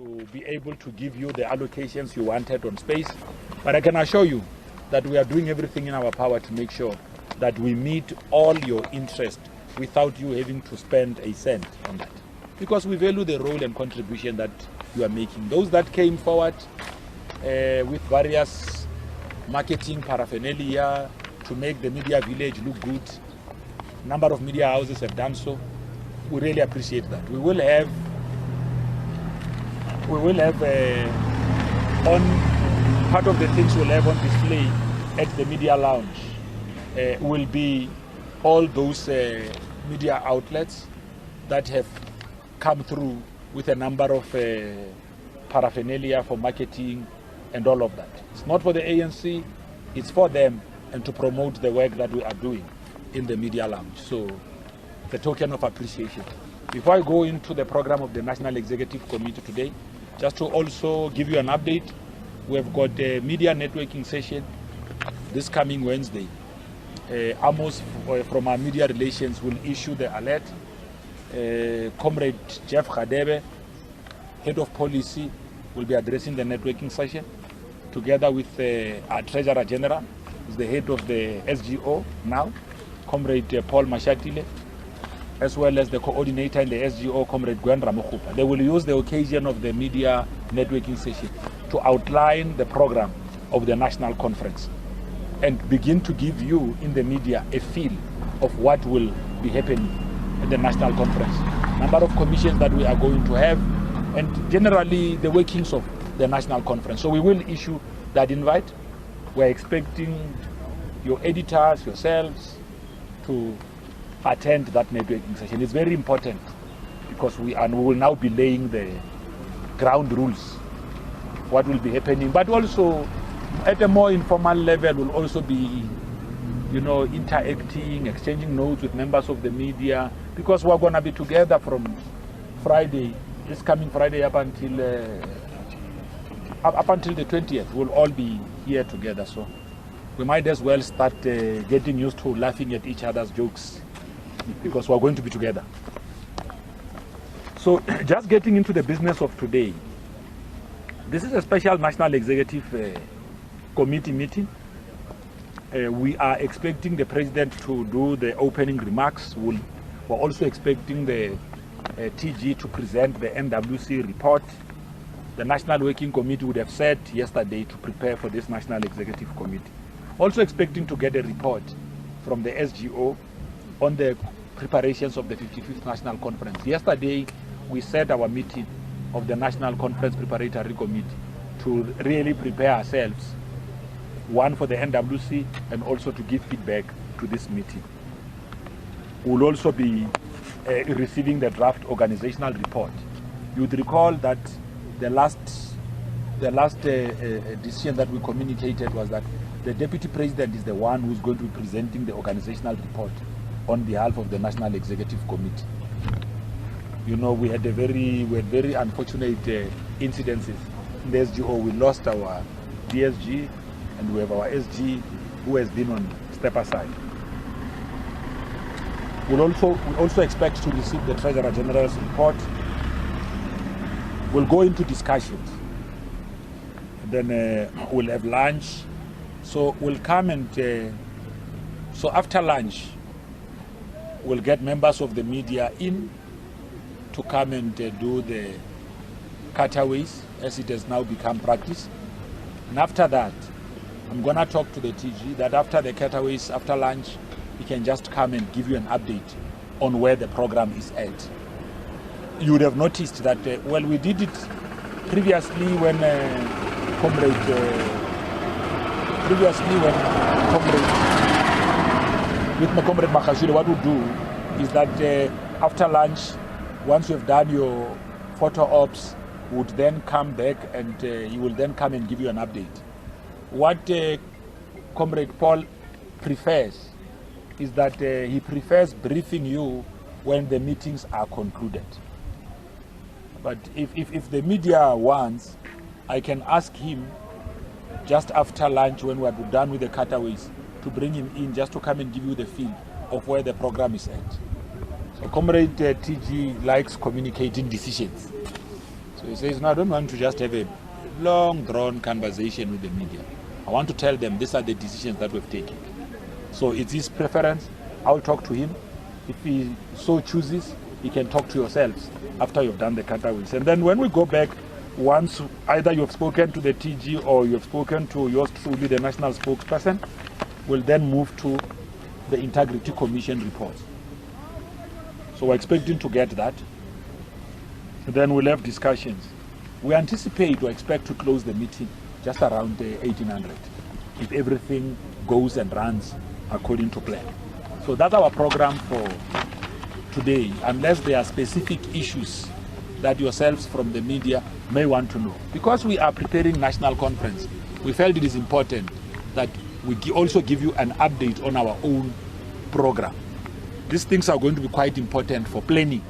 to be able to give you the allocations you wanted on space. But I can assure you that we are doing everything in our power to make sure that we meet all your interest without you having to spend a cent on that. Because we value the role and contribution that you are making. Those that came forward with various marketing paraphernalia to make the media village look good, a number of media houses have done so. We really appreciate that. We will have on part of the things we'll have on display at the media lounge will be all those media outlets that have come through with a number of paraphernalia for marketing and all of that. It's not for the ANC, it's for them and to promote the work that we are doing in the media lounge. So the token of appreciation. Before I go into the program of the National Executive Committee today, just to also give you an update, we have got a media networking session this coming Wednesday. Amos from our media relations will issue the alert. Comrade Jeff Khadebe, head of policy, will be addressing the networking session together with our Treasurer General, who's the head of the SGO now, Comrade Paul Mashatile, as well as the coordinator in the SGO, Comrade Gwen Ramokhupa. They will use the occasion of the media networking session to outline the program of the national conference and begin to give you in the media a feel of what will be happening at the national conference. Number of commissions that we are going to have, and generally the workings of the national conference. So we will issue that invite. We're expecting your editors, yourselves, to attend that networking session. It's very important because we will now be laying the ground rules, what will be happening, but also at a more informal level we'll also be, interacting, exchanging notes with members of the media, because we're going to be together from Friday, this coming Friday up until the 20th. We'll all be here together, so we might as well start getting used to laughing at each other's jokes, because we're going to be together. So just getting into the business of today, this is a special National Executive Committee meeting. We are expecting the President to do the opening remarks. We're also expecting the TG to present the NWC report. The National Working Committee would have said yesterday to prepare for this National Executive Committee. Also expecting to get a report from the SGO on the preparations of the 55th National Conference. Yesterday, we set our meeting of the National Conference Preparatory Committee to really prepare ourselves, one for the NWC and also to give feedback to this meeting. We'll also be receiving the draft organizational report. You'd recall that the last decision that we communicated was that the Deputy President is the one who's going to be presenting the organizational report on behalf of the National Executive Committee. We had very unfortunate incidences in the SGO. We lost our DSG and we have our SG who has been on step aside. We also expect to receive the Treasurer General's report. We'll go into discussions. Then we'll have lunch. So we'll come and so after lunch, we'll get members of the media in to come and do the cutaways, as it has now become practice. And after that, I'm going to talk to the TG that after the cutaways, after lunch, he can just come and give you an update on where the program is at. You would have noticed that, we did it previously when Comrade Makhashile, what we'll do is that after lunch, once you've done your photo ops, would then come back and he will then come and give you an update. What Comrade Paul prefers is that he prefers briefing you when the meetings are concluded. But if the media wants, I can ask him just after lunch when we're done with the cutaways to bring him in just to come and give you the feel of where the program is at. So Comrade TG likes communicating decisions. So he says, no, I don't want to just have a long drawn conversation with the media. I want to tell them these are the decisions that we've taken. So it's his preference. I'll talk to him. If he so chooses, he can talk to yourselves after you've done the counterweights. And then when we go back, once either you've spoken to the TG or you've spoken to yours truly, the national spokesperson, we'll then move to the Integrity Commission report. So we're expecting to get that. And then we'll have discussions. We anticipate or expect to close the meeting just around 1800 if everything goes and runs according to plan. So that's our program for today, unless there are specific issues that yourselves from the media may want to know. Because we are preparing national conference, we felt it is important that we also give you an update on our own program. These things are going to be quite important for planning.